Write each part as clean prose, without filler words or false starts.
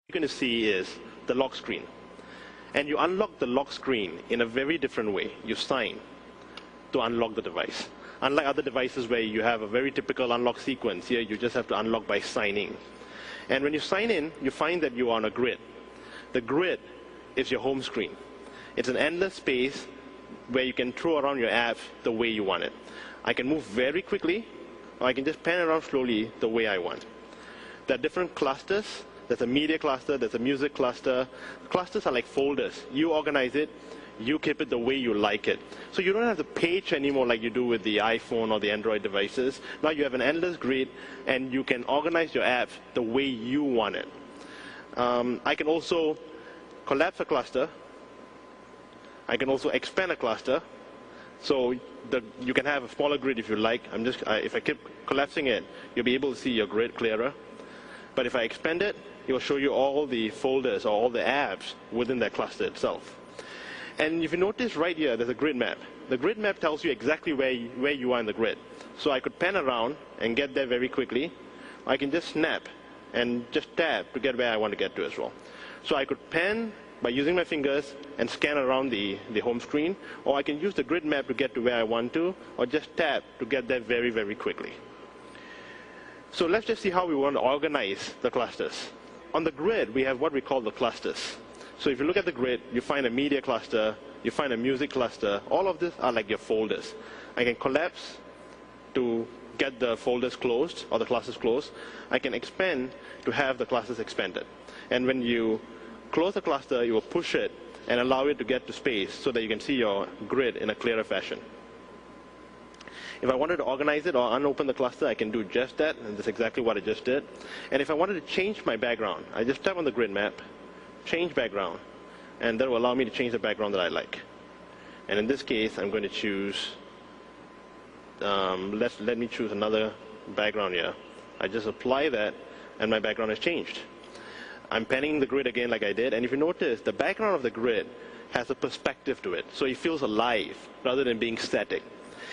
you're going to see is the lock screen. And you unlock the lock screen in a very different way. You sign to unlock the device. Unlike other devices where you have a very typical unlock sequence, here you just have to unlock by signing. And when you sign in, you find that you are on a grid. The grid is your home screen. It's an endless space where you can throw around your apps the way you want it. I can move very quickly, or I can just pan around slowly the way I want. There are different clusters. There's a media cluster, there's a music cluster. Clusters are like folders. You organize it, you keep it the way you like it. So you don't have to page anymore like you do with the iPhone or the Android devices. Now you have an endless grid, and you can organize your apps the way you want it. I can also collapse a cluster. I can also expand a cluster. So you can have a smaller grid if you like. If I keep collapsing it, you'll be able to see your grid clearer. But if I expand it, it will show you all the folders or all the apps within that cluster itself. And if you notice right here, there's a grid map. The grid map tells you exactly where you are in the grid. So I could pan around and get there very quickly. I can just snap and just tap to get where I want to get to as well. So I could pan by using my fingers and scan around the home screen, or I can use the grid map to get to where I want to, or just tap to get there very, very quickly. So let's just see how we want to organize the clusters. On the grid, we have what we call the clusters. So if you look at the grid, you find a media cluster, you find a music cluster. All of these are like your folders. I can collapse to get the folders closed or the clusters closed. I can expand to have the clusters expanded. And when you close the cluster, you will push it and allow it to get to space so that you can see your grid in a clearer fashion. If I wanted to organize it or unopen the cluster, I can do just that, and that's exactly what I just did. And if I wanted to change my background, I just tap on the grid map, change background, and that will allow me to change the background that I like. And in this case, I'm going to choose, let me choose another background here. I just apply that, and my background has changed. I'm panning the grid again like I did, and if you notice, the background of the grid has a perspective to it, so it feels alive rather than being static.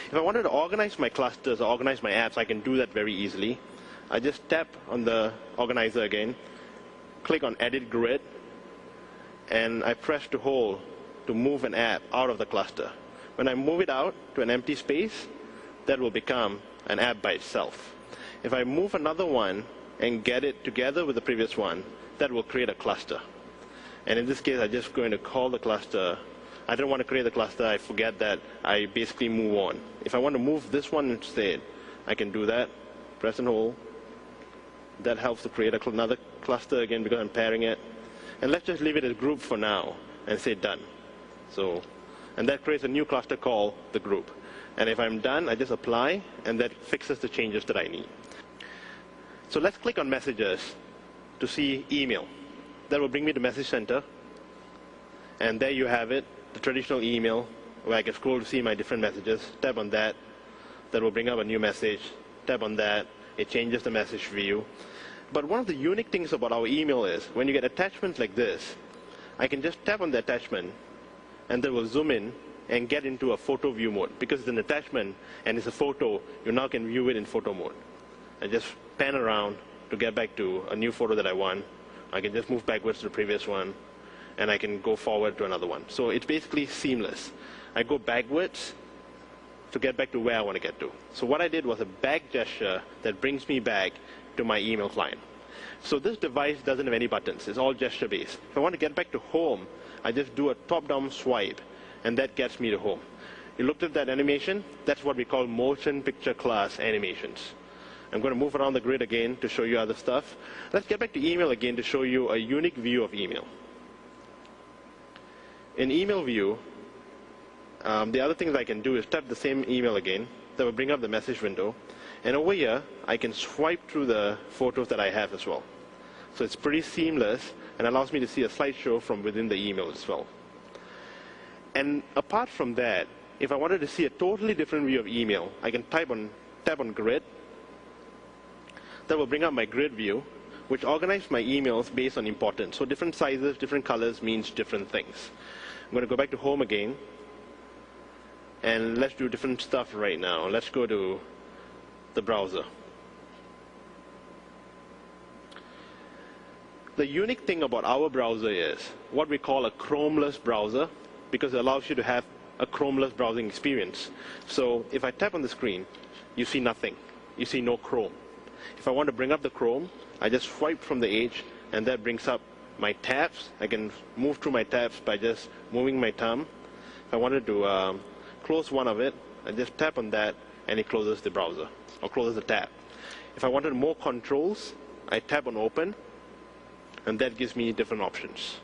If I wanted to organize my clusters or organize my apps, I can do that very easily. I just tap on the organizer again, click on Edit Grid, and I press to hold to move an app out of the cluster. When I move it out to an empty space, that will become an app by itself. If I move another one and get it together with the previous one, that will create a cluster. And in this case, I'm just going to call the cluster. I don't want to create the cluster. I forget that. I basically move on. If I want to move this one instead, I can do that. Press and hold. That helps to create another cluster again because I'm pairing it. And let's just leave it as group for now and say done. And that creates a new cluster called the group. And if I'm done, I just apply, and that fixes the changes that I need. So let's click on messages to see email. That will bring me to Message Center. And there you have it, the traditional email, where I can scroll to see my different messages. Tap on that. That will bring up a new message. Tap on that. It changes the message view. But one of the unique things about our email is when you get attachments like this, I can just tap on the attachment, and that will zoom in and get into a photo view mode. Because it's an attachment and it's a photo, you now can view it in photo mode. I just pan around to get back to a new photo that I want. I can just move backwards to the previous one, and I can go forward to another one. So it's basically seamless. I go backwards to get back to where I want to get to. So what I did was a back gesture that brings me back to my email client. So this device doesn't have any buttons. It's all gesture-based. If I want to get back to home, I just do a top-down swipe, and that gets me to home. You looked at that animation? That's what we call motion picture class animations. I'm going to move around the grid again to show you other stuff. Let's get back to email again to show you a unique view of email. In email view, the other things I can do is tap the same email again. That will bring up the message window. And over here, I can swipe through the photos that I have as well. So it's pretty seamless and allows me to see a slideshow from within the email as well. And apart from that, if I wanted to see a totally different view of email, I can tap on grid. That will bring up my grid view, which organizes my emails based on importance. So different sizes, different colors means different things. I'm going to go back to home again. And let's do different stuff right now. Let's go to the browser. The unique thing about our browser is what we call a Chromeless browser, because it allows you to have a Chromeless browsing experience. So if I tap on the screen, you see nothing. You see no Chrome. If I want to bring up the Chrome, I just swipe from the edge, and that brings up my tabs. I can move through my tabs by just moving my thumb. If I wanted to close one of it, I just tap on that, and it closes the browser, or closes the tab. If I wanted more controls, I tap on Open, and that gives me different options.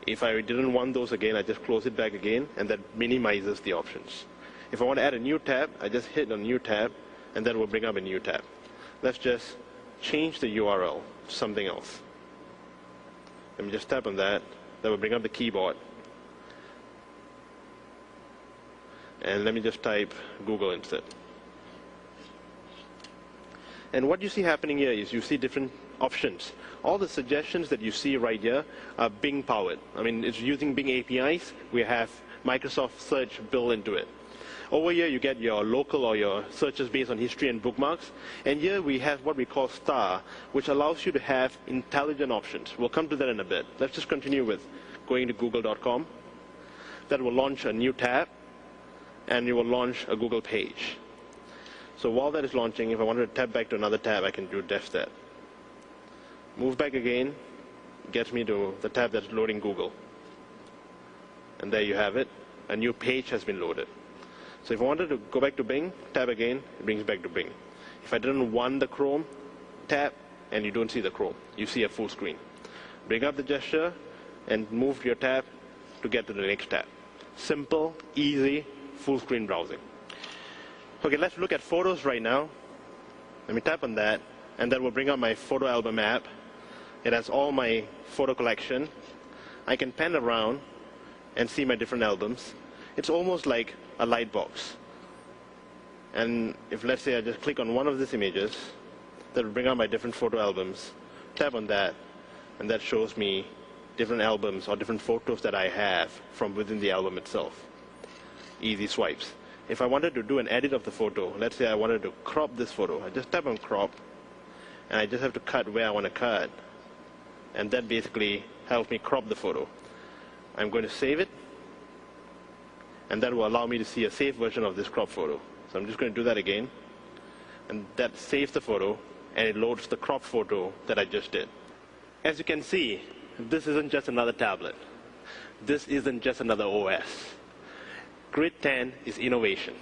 If I didn't want those again, I just close it back again, and that minimizes the options. If I want to add a new tab, I just hit on New Tab, and that will bring up a new tab. Let's just change the URL to something else. Let me just tap on that. That will bring up the keyboard. And let me just type Google instead. And what you see happening here is you see different options. All the suggestions that you see right here are Bing powered. I mean, it's using Bing APIs. We have Microsoft Search built into it. Over here, you get your local or your searches based on history and bookmarks. And here we have what we call Star, which allows you to have intelligent options. We'll come to that in a bit. Let's just continue with going to google.com. That will launch a new tab, and it will launch a Google page. So while that is launching, if I wanted to tap back to another tab, I can do DevStat. Move back again, gets me to the tab that's loading Google. And there you have it. A new page has been loaded. So if I wanted to go back to Bing, tab again, it brings back to Bing. If I didn't want the Chrome, tap, and you don't see the Chrome. You see a full screen. Bring up the gesture and move your tab to get to the next tab. Simple, easy, full screen browsing. Okay, let's look at photos right now. Let me tap on that, and that will bring up my photo album app. It has all my photo collection. I can pan around and see my different albums. It's almost like a light box. And if, let's say, I just click on one of these images, that will bring up my different photo albums. Tap on that, and that shows me different albums or different photos that I have from within the album itself. Easy swipes. If I wanted to do an edit of the photo, let's say I wanted to crop this photo, I just tap on crop, and I just have to cut where I want to cut. And that basically helps me crop the photo. I'm going to save it, and that will allow me to see a saved version of this crop photo. So I'm just going to do that again, and that saves the photo, and it loads the crop photo that I just did. As you can see, this isn't just another tablet. This isn't just another OS. Grid 10 is innovation.